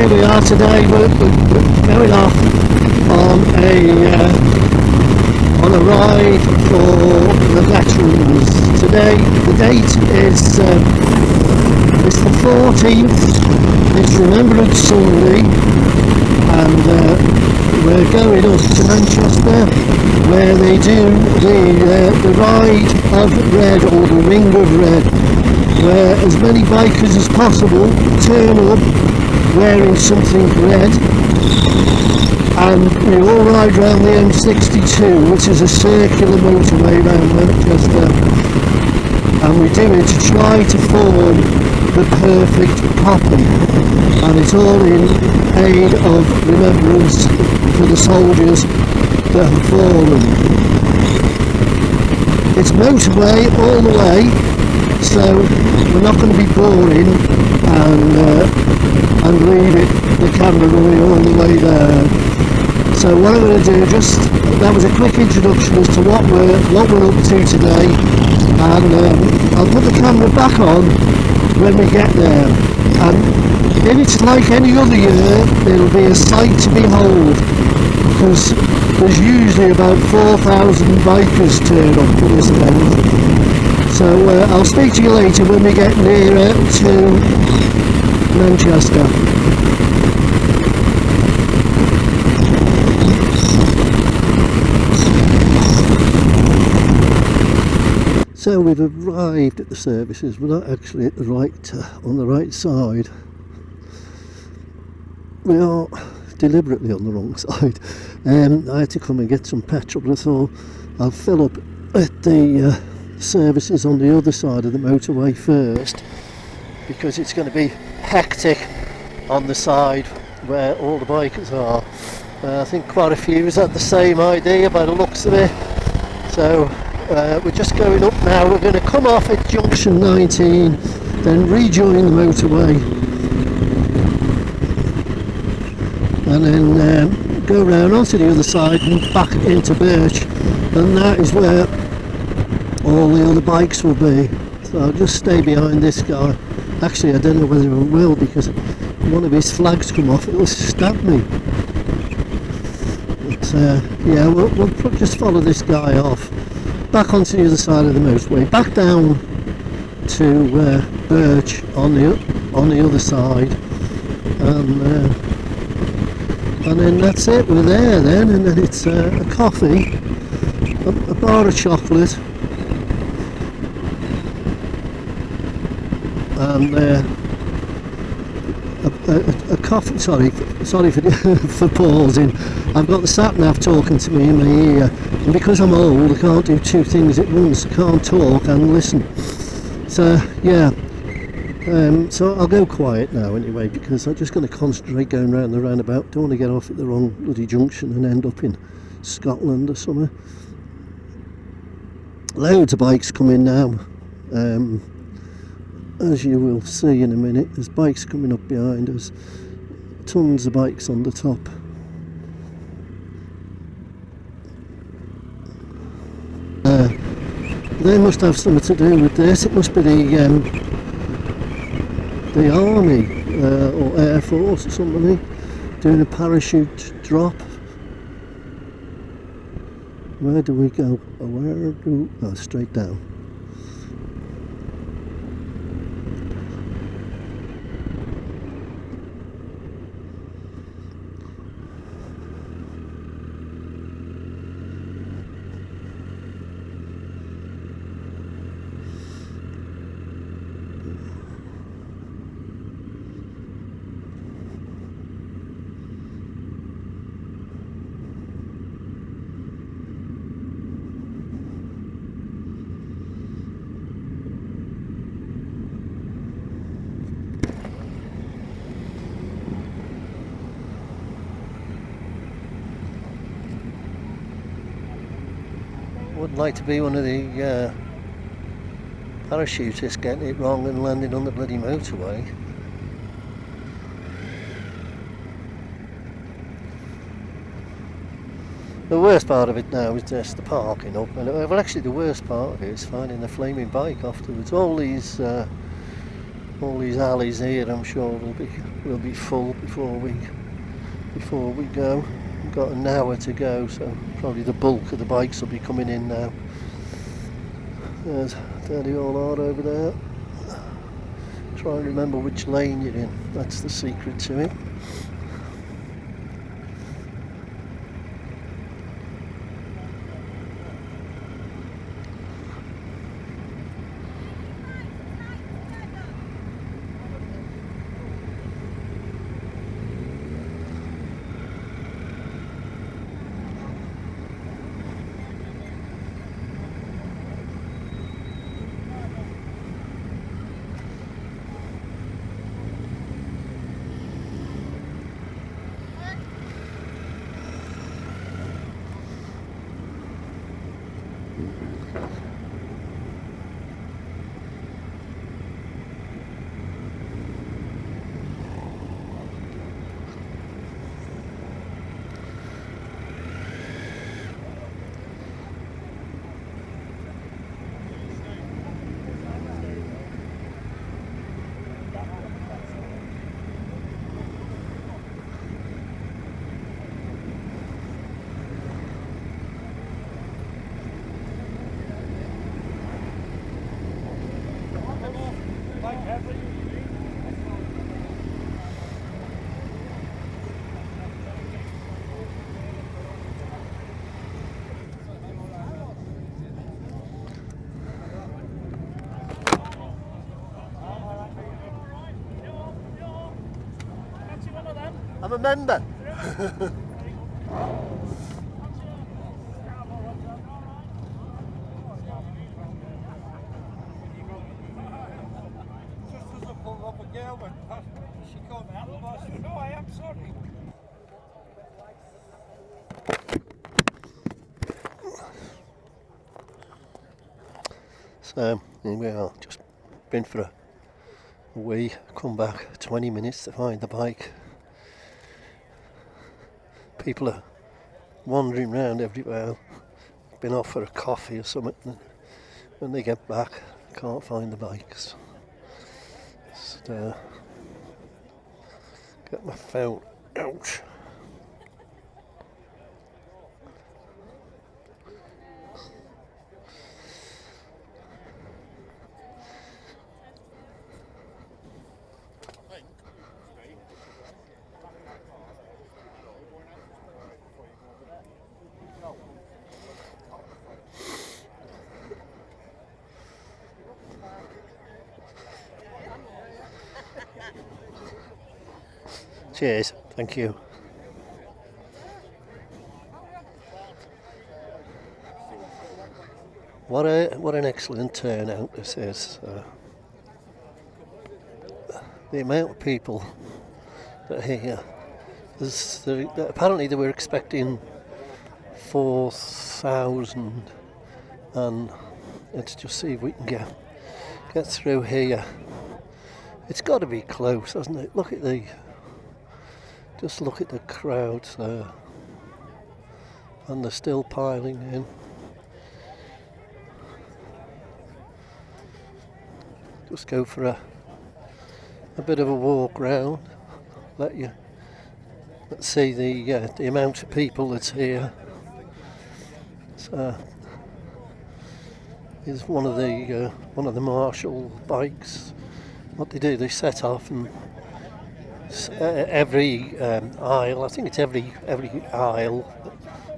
here we are today. We're going off on a ride for the veterans. Today, the date is it's the 14th. It's Remembrance Sunday, and we're going up to Manchester, where they do the ride of red, or the ring of red, where as many bikers as possible turn up wearing something red, and we all ride around the M62, which is a circular motorway around Manchester, and we do it to try to form the perfect copy, and it's all in aid of remembrance for the soldiers that have fallen. It's motorway all the way, so we're not going to be boring and leave the camera running all the way there. So what I'm going to do, that was a quick introduction as to what we're up to today, and I'll put the camera back on when we get there. And if it's like any other year, it'll be a sight to behold, because there's usually about 4,000 bikers turn up for this event. So I'll speak to you later when we get nearer to Manchester. So we've arrived at the services. We're not actually at the on the right side. We are deliberately on the wrong side. I had to come and get some petrol, but I thought I'll fill up at the services on the other side of the motorway first, because it's going to be hectic on the side where all the bikers are. I think quite a few has had the same idea by the looks of it. So we're just going up now. We're going to come off at junction 19, then rejoin the motorway, and then go round onto the other side and back into Birch, and that is where all the other bikes will be. So I'll just stay behind this guy. Actually, I don't know whether I will, because one of his flags come off, it will stab me. But yeah, we'll just follow this guy off, back onto the other side of the motorway, back down to Birch on the other side, and then that's it. We're there then, and then it's a coffee, a bar of chocolate, and a coffee. Sorry for pausing. I've got the sat nav talking to me in my ear, and because I'm old, I can't do two things at once. I can't talk and listen. So yeah, so I'll go quiet now anyway, because I'm just going to concentrate going round the roundabout. Don't want to get off at the wrong bloody junction and end up in Scotland or somewhere. Loads of bikes coming now. As you will see in a minute, there's bikes coming up behind us, tons of bikes on the top. They must have something to do with this. It must be the Army or Air Force or somebody doing a parachute drop. Where do we go? Oh, straight down. Wouldn't like to be one of the parachutists getting it wrong and landing on the bloody motorway. The worst part of it now is just the parking up, and well, actually the worst part of it is finding the flaming bike afterwards. All these all these alleys here, I'm sure will be full before we go. We've got an hour to go, so probably the bulk of the bikes will be coming in now. There they all are over there. Try and remember which lane you're in. That's the secret to it. I'm a member. So here we are, just been for a wee, come back 20 minutes to find the bike. People are wandering around everywhere, been off for a coffee or something, and when they get back can't find the bikes. Just get my phone out. Cheers, thank you. What an excellent turnout this is. The amount of people that are here. Apparently they were expecting 4,000, and let's just see if we can get through here. It's got to be close, hasn't it? Just look at the crowds there, and they're still piling in. Just go for a bit of a walk round. Let's see the amount of people that's here. Is one of the Marshall bikes. What they do, they set off, and every aisle, I think it's every aisle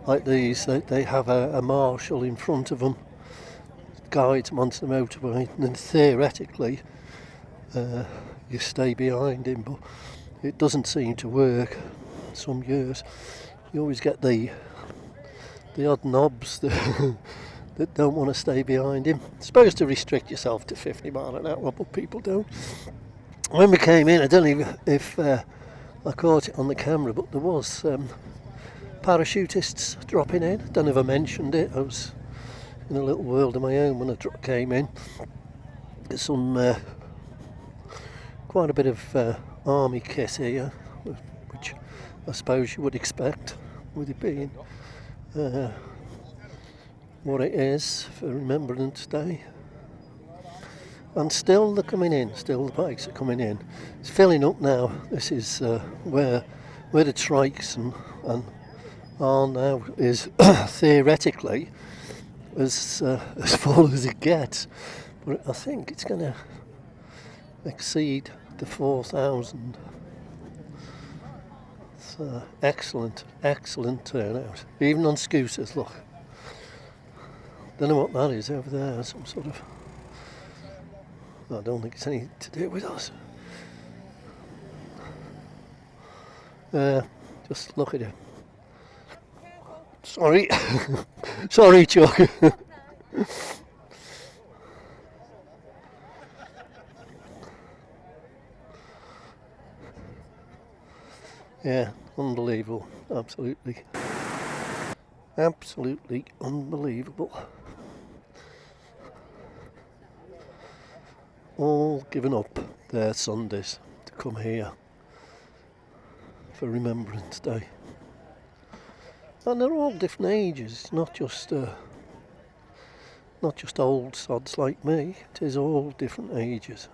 like these, they have a marshal in front of them, guides them onto the motorway, and then theoretically you stay behind him, but it doesn't seem to work. Some years you always get the odd knobs that don't want to stay behind him. It's supposed to restrict yourself to 50 mile an hour, but people don't. When we came in, I don't know if I caught it on the camera, but there was parachutists dropping in. I don't know if I mentioned it. I was in a little world of my own when I came in. There's some quite a bit of army kit here, which I suppose you would expect with it being what it is for Remembrance Day. And still they're coming in, still the bikes are coming in. It's filling up now. This is where the trikes and are now is theoretically as full as it gets. But I think it's going to exceed the 4,000. It's excellent turnout. Even on scooters, look. Don't know what that is over there, some sort of... I don't think it's anything to do with us. Just look at it. Sorry. Sorry, Chuck. Yeah, unbelievable. Absolutely. Absolutely unbelievable. All given up their Sundays to come here for Remembrance Day. And they're all different ages, not just old sods like me. It is all different ages.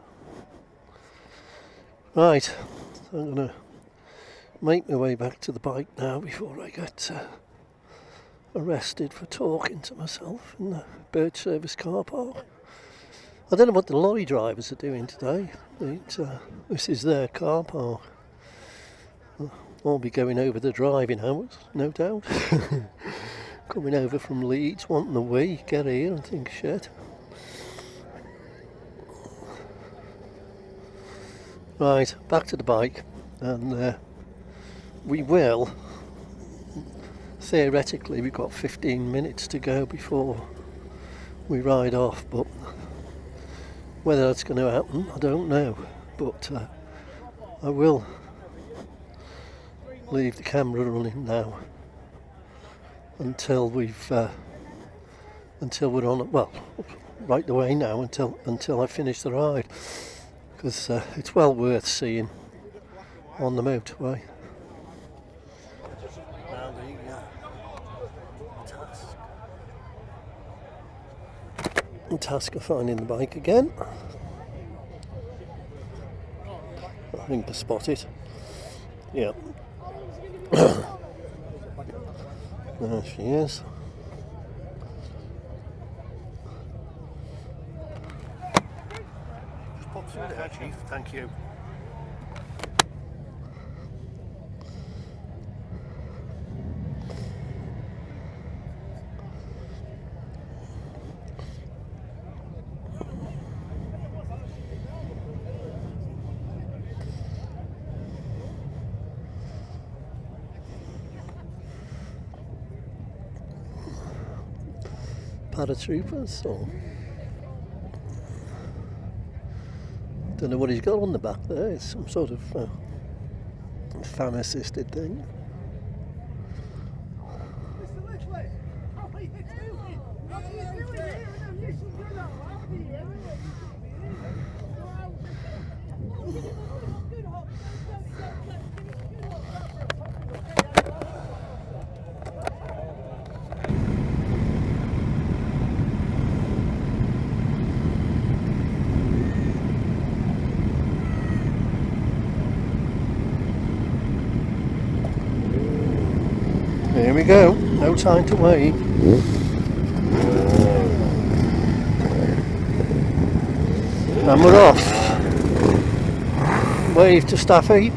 Right, so I'm going to make my way back to the bike now before I get arrested for talking to myself in the Birch Service car park. I don't know what the lorry drivers are doing today. This is their car park. I'll be going over the driving hours, no doubt. Coming over from Leeds, wanting a wee, get here and think, shit. Right, back to the bike, and we will, theoretically we've got 15 minutes to go before we ride off, but whether that's going to happen, I don't know. But I will leave the camera running now until we're on, well, right the way now until I finish the ride, because it's well worth seeing on the motorway. Now the task of finding the bike again. I think I spot it. Yeah. There she is. Just pop through there, Chief. Thank you. Paratroopers, or don't know what he's got on the back there. It's some sort of fan assisted thing. Here we go, no time to wait. And we're off. Wave to Staffy.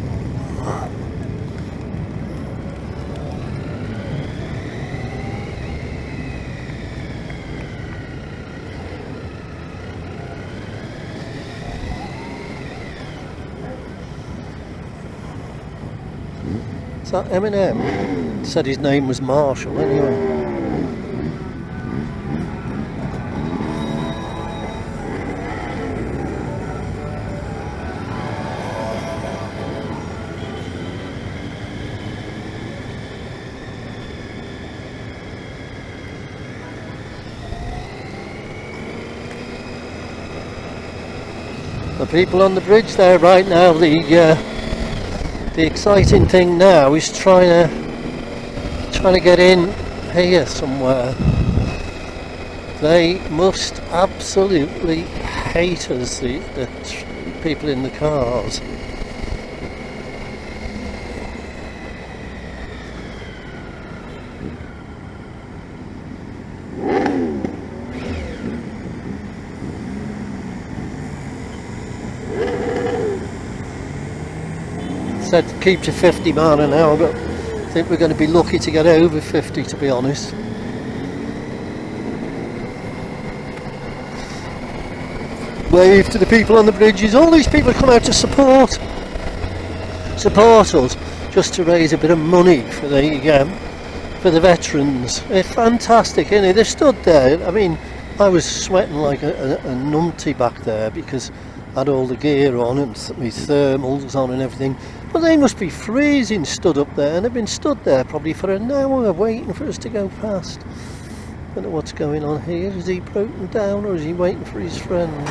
Is that Eminem? Said his name was Marshall anyway. The people on the bridge there right now, the exciting thing now is trying to get in here somewhere. They must absolutely hate us, the people in the cars. Said keep to 50 mile an hour, but I think we're going to be lucky to get over 50, to be honest. Wave to the people on the bridges. All these people come out to support us, just to raise a bit of money for the veterans. They're fantastic, isn't it? They've stood there. I mean, I was sweating like a numpty back there because I had all the gear on and my thermals on and everything. But they must be freezing stood up there, and they've been stood there probably for an hour waiting for us to go past. Don't know what's going on here. Is he broken down or is he waiting for his friends?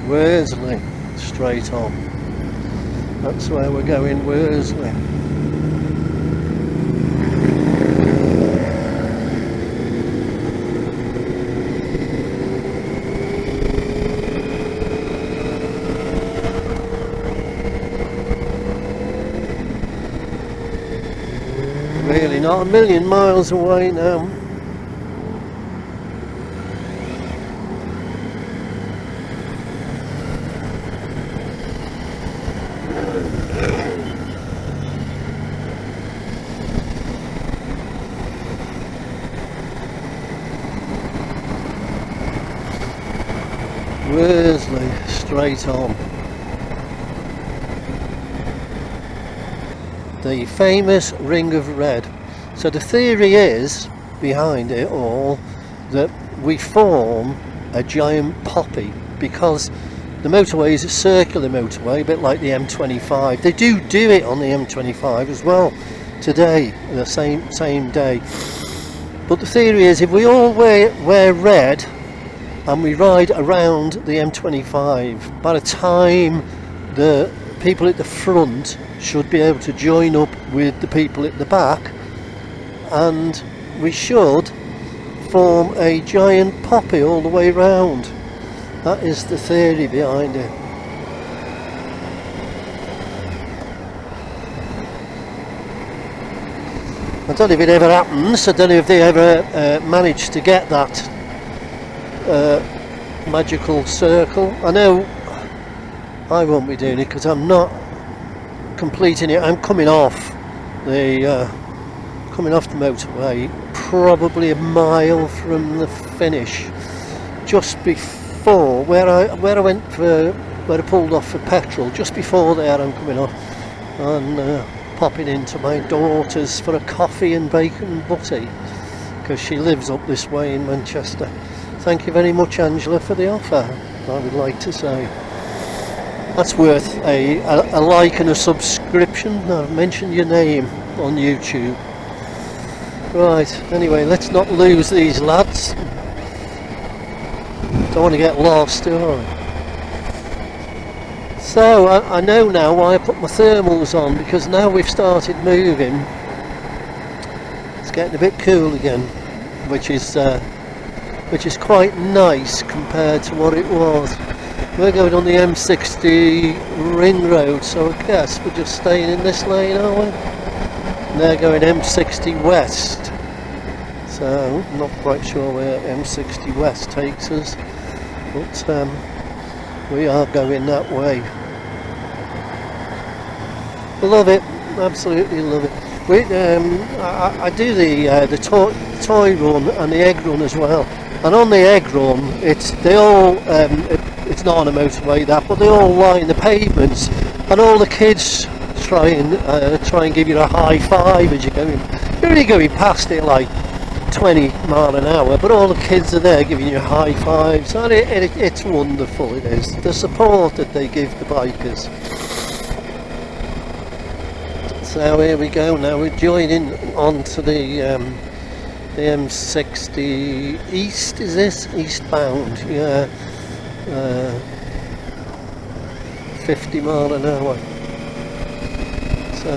Worsley, straight on. That's where we're going, Worsley. Really not a million miles away now. Worsley, straight on. The famous Ring of Red. So the theory is, behind it all, that we form a giant poppy because the motorway is a circular motorway, a bit like the M25. They do it on the M25 as well today, the same day. But the theory is if we all wear red and we ride around the M25, by the time the people at the front should be able to join up with the people at the back, and we should form a giant poppy all the way round. That is the theory behind it. I don't know if it ever happens. I don't know if they ever managed to get that magical circle. I know I won't be doing it because I'm not completing it. I'm coming off the motorway, probably a mile from the finish, just before where I went for where I pulled off for petrol. Just before there, I'm coming off, and popping into my daughter's for a coffee and bacon butty, because she lives up this way in Manchester. Thank you very much, Angela, for the offer, I would like to say. That's worth a like and a subscription. I've mentioned your name on YouTube. Right, anyway, let's not lose these lads. Don't want to get lost, do I? So, I know now why I put my thermals on, because now we've started moving. It's getting a bit cool again, which is quite nice compared to what it was. We're going on the M60 Ring Road, so I guess we're just staying in this lane, are we? And they're going M60 West, so I'm not quite sure where M60 West takes us, but we are going that way. Love it, absolutely love it. I do the toy run and the egg run as well, and on the egg run it's not on a motorway that, but they all line the pavements, and all the kids try and give you a high five as you're going. You're only going past it like 20 mile an hour, but all the kids are there giving you high fives, and it's wonderful. It is the support that they give the bikers. So here we go now, we're joining on to the M60 East, is this? Eastbound, yeah, 50 mile an hour. So,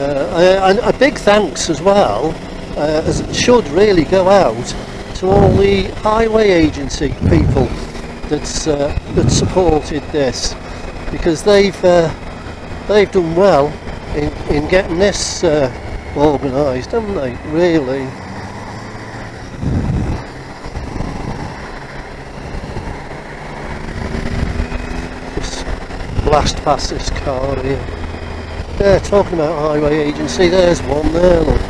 a big thanks as well, as it should really go out to all the highway agency people that supported this, because they've done well in getting this organised, haven't they, really? Just blast past this car here. Yeah, talking about highway agency, there's one there, look.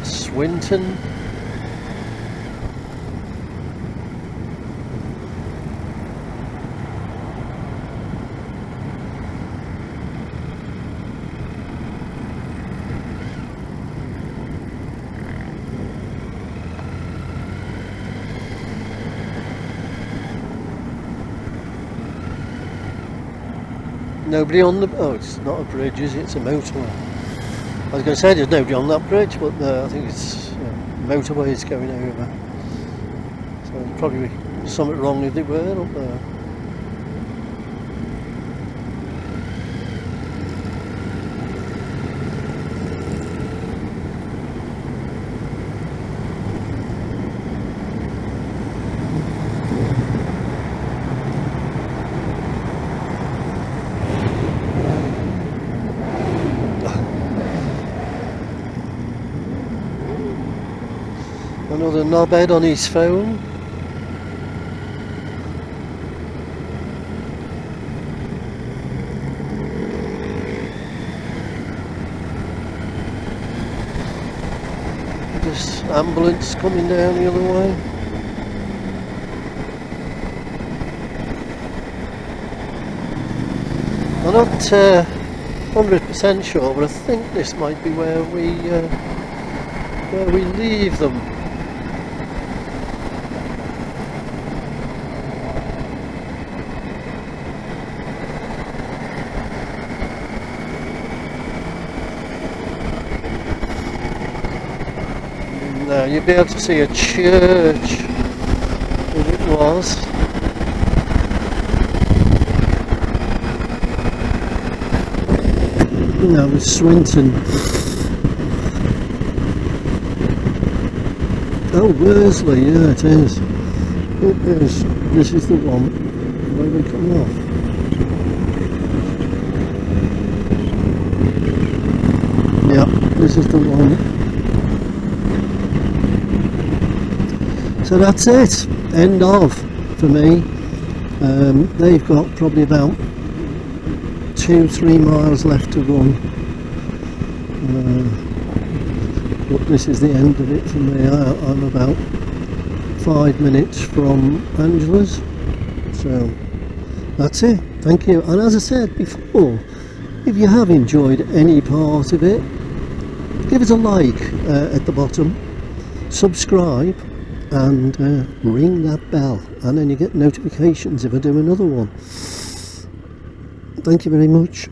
Swinton. Nobody on the... oh, it's not a bridge, is it? It's a motorway. I was going to say there's nobody on that bridge, but I think it's motorway is going over. So there's probably something wrong if they were up there. Another knobhead on his phone. This ambulance coming down the other way. I'm not 100% sure, but I think this might be where we leave them. Now you'll be able to see a church if it was. No, it's Swinton. Oh, Worsley, yeah it is. It is. This is the one. Where we come off. Yeah, this is the one. So that's it, end of for me. They've got probably about 2-3 miles left to run, but this is the end of it for me. I'm about 5 minutes from Angela's, so that's it. Thank you. And as I said before, if you have enjoyed any part of it, give us a like at the bottom, subscribe, and ring that bell, and then you get notifications if I do another one. Thank you very much.